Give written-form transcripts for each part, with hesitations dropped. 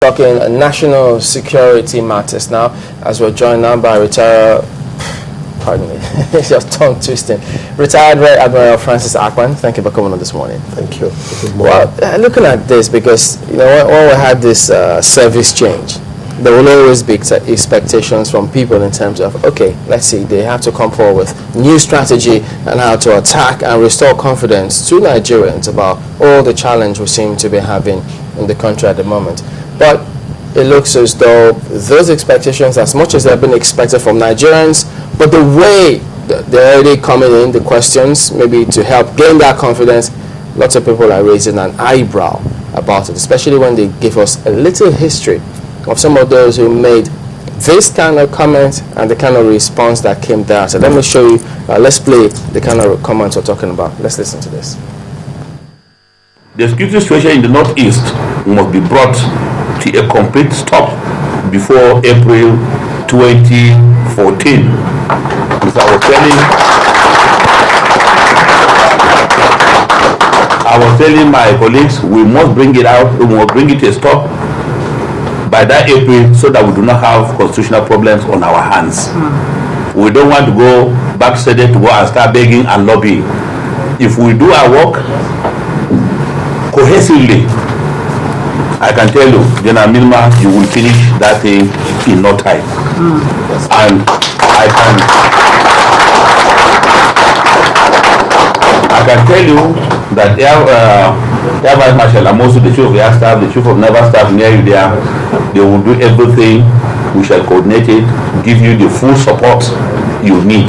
talking national security matters now, as we're joined now by retired, pardon me, it's just tongue twisting, retired Rear Admiral Francis Akpan. Thank you for coming on this morning. Thank you. Well, looking at this, because you know when we had this service change, there will always be expectations from people in terms of, okay, let's see, they have to come forward with new strategy and how to attack and restore confidence to Nigerians about all the challenge we seem to be having in the country at the moment. But it looks as though those expectations, as much as they've been expected from Nigerians, but the way they're already coming in, the questions, maybe to help gain that confidence, lots of people are raising an eyebrow about it, especially when they give us a little history of some of those who made this kind of comment and the kind of response that came there. So let me show you, let's play the kind of comments we're talking about. Let's listen to this. The security situation in the Northeast must be brought to a complete stop before April 2014. As I was telling my colleagues, we must bring it out, we must bring it to a stop by that April, so that we do not have constitutional problems on our hands. We don't want to go backstated to go and start begging and lobbying. If we do our work cohesively, I can tell you, General Milma, you will finish that thing in no time. And I can tell you that Air Vice Marshal and also the Chief of Air Staff, the Chief of Naval Staff near you there, they will do everything. We shall coordinate it, give you the full support you need.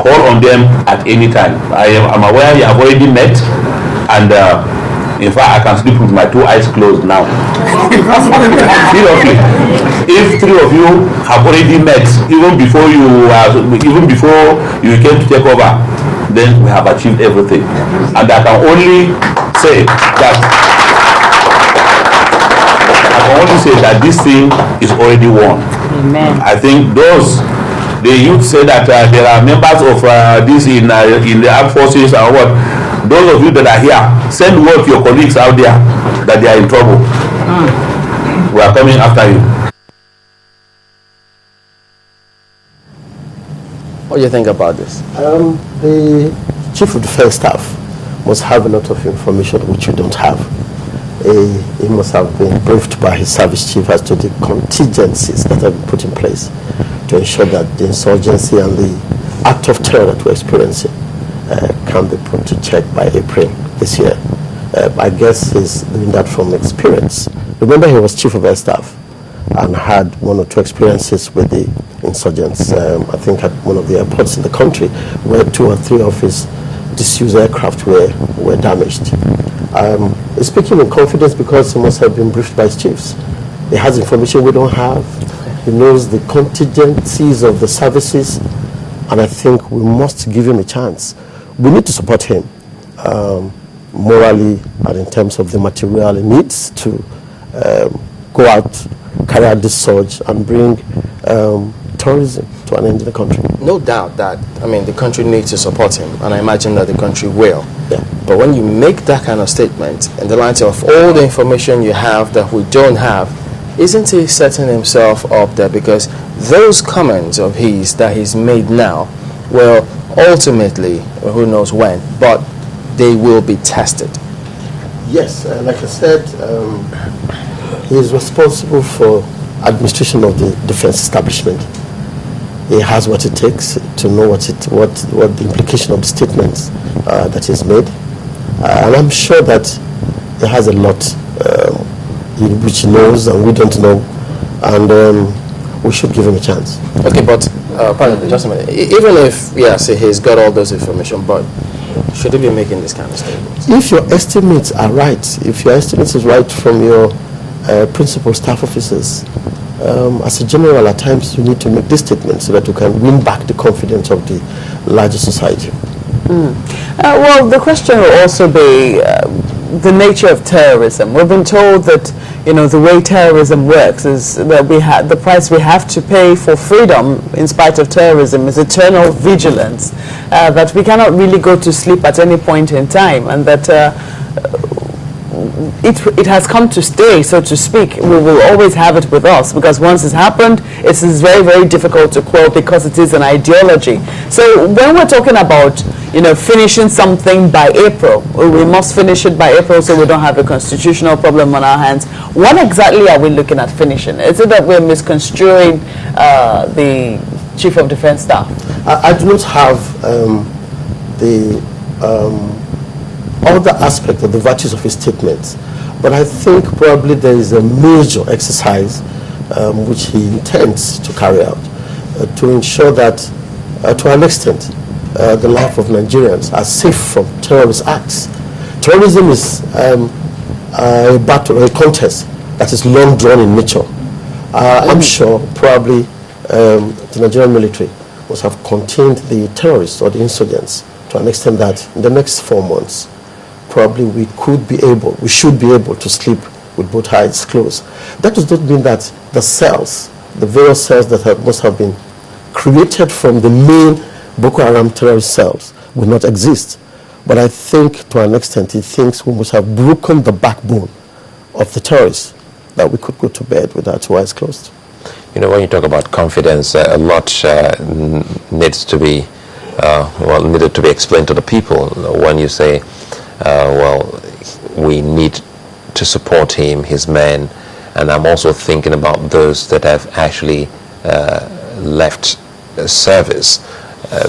Call on them at any time. I'm aware you have already met, and in fact, I can sleep with my two eyes closed now. Seriously, if three of you have already met, even before you came to take over, then we have achieved everything. And I can only say that this thing is already won. Amen. I think the youth say that there are members of this in the armed forces or what. Those of you that are here, send word to your colleagues out there that they are in trouble. We are coming after you. What do you think about this? The Chief of Defense Staff must have a lot of information which you don't have. He must have been briefed by his service chief as to the contingencies that have been put in place to ensure that the insurgency and the act of terror that we're experiencing can be put to check by April this year. I guess he's doing that from experience. Remember, he was Chief of Air Staff and had one or two experiences with the insurgents. I think at one of the airports in the country where 2 or 3 of his disused aircraft were damaged. He's speaking in confidence because he must have been briefed by his chiefs. He has information we don't have. He knows the contingencies of the services, and I think we must give him a chance. We need to support him morally and in terms of the material he needs to go out, carry out this surge and bring terrorism to an end in the country. No doubt that, the country needs to support him, and I imagine that the country will. Yeah. But when you make that kind of statement in the light of all the information you have that we don't have, isn't he setting himself up there? Because those comments of his that he's made now will ultimately, who knows when, but they will be tested. Yes, like I said, he is responsible for administration of the defense establishment. He has what it takes to know what the implication of the statements that he's made, and I'm sure that he has a lot which he knows and we don't know, and we should give him a chance. Okay, but pardon me, just a minute. Even if yes, he's got all those information, but should he be making this kind of statement? If your estimates are right, if your estimates is right from your principal staff officers, as a general, at times you need to make this statement so that you can win back the confidence of the larger society. Well, the question will also be the nature of terrorism. We've been told that, the way terrorism works is that the price we have to pay for freedom in spite of terrorism is eternal vigilance, that we cannot really go to sleep at any point in time, and that it has come to stay, so to speak. We will always have it with us, because once it's happened, it is very, very difficult to quell, because it is an ideology. So when we're talking about, finishing something by April, we must finish it by April so we don't have a constitutional problem on our hands. What exactly are we looking at finishing? Is it that we're misconstruing the Chief of Defense Staff? I do not have all the aspects of the virtues of his statements, but I think probably there is a major exercise which he intends to carry out to ensure that, to an extent, the life of Nigerians are safe from terrorist acts. Terrorism is a battle, a contest that is long drawn in nature. I'm sure probably the Nigerian military must have contained the terrorists or the insurgents to an extent that in the next 4 months, probably we should be able to sleep with both eyes closed. That does not mean that the cells, the various cells that must have been created from the main Boko Haram terrorist cells will not exist. But I think to an extent he thinks we must have broken the backbone of the terrorists, that we could go to bed with our 2 eyes closed. When you talk about confidence, a lot needs to be needed to be explained to the people. When you say, we need to support him, his men, and I'm also thinking about those that have actually left service.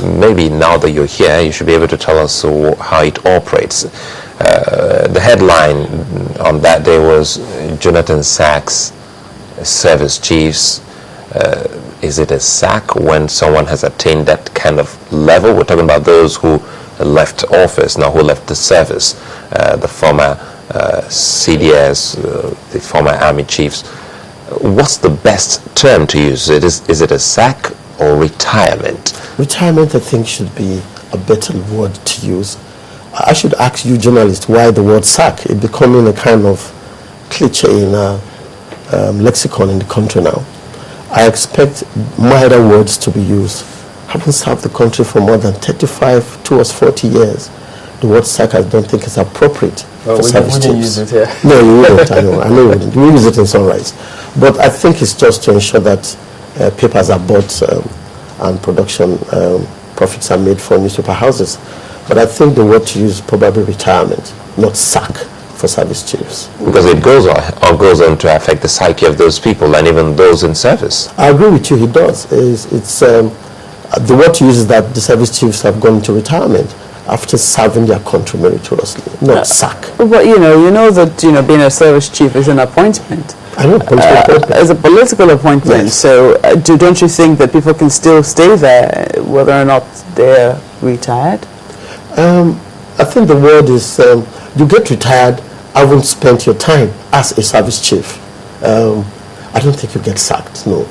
Maybe now that you're here, you should be able to tell us how it operates. The headline on that day was Jonathan sacks service chiefs. Is it a sack when someone has attained that kind of level? We're talking about those who left office, now who left the service, the former CDS, the former army chiefs. What's the best term to use? Is it a sack or retirement? Retirement, I think, should be a better word to use. I should ask you, journalists, why the word sack is becoming a kind of cliche in our lexicon in the country now. I expect milder words to be used. Having served the country for more than 35 towards 40 years, the word sack I don't think is appropriate for service chiefs. Use it here. No, you wouldn't. I know you wouldn't. We use it in Sunrise. But I think it's just to ensure that papers are bought and production profits are made for newspaper houses. But I think the word to use is probably retirement, not sack for service chiefs. Because it goes on to affect the psyche of those people and even those in service. I agree with you, it does. The word to use is that the service chiefs have gone into retirement after serving their country meritoriously, not sack. But you know that being a service chief is an appointment. I know, political appointment. As a political appointment. Yes. So don't you think that people can still stay there whether or not they're retired? I think the word is you get retired having spent your time as a service chief. I don't think you get sacked, no.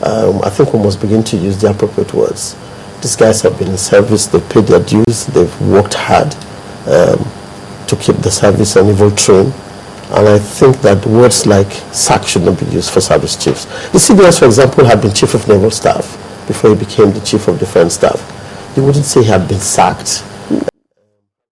I think we must begin to use the appropriate words. These guys have been in service, they've paid their dues, they've worked hard to keep the service on evil train. And I think that words like sack should not be used for service chiefs. The CBS, for example, had been Chief of Naval Staff before he became the Chief of Defense Staff. You wouldn't say he had been sacked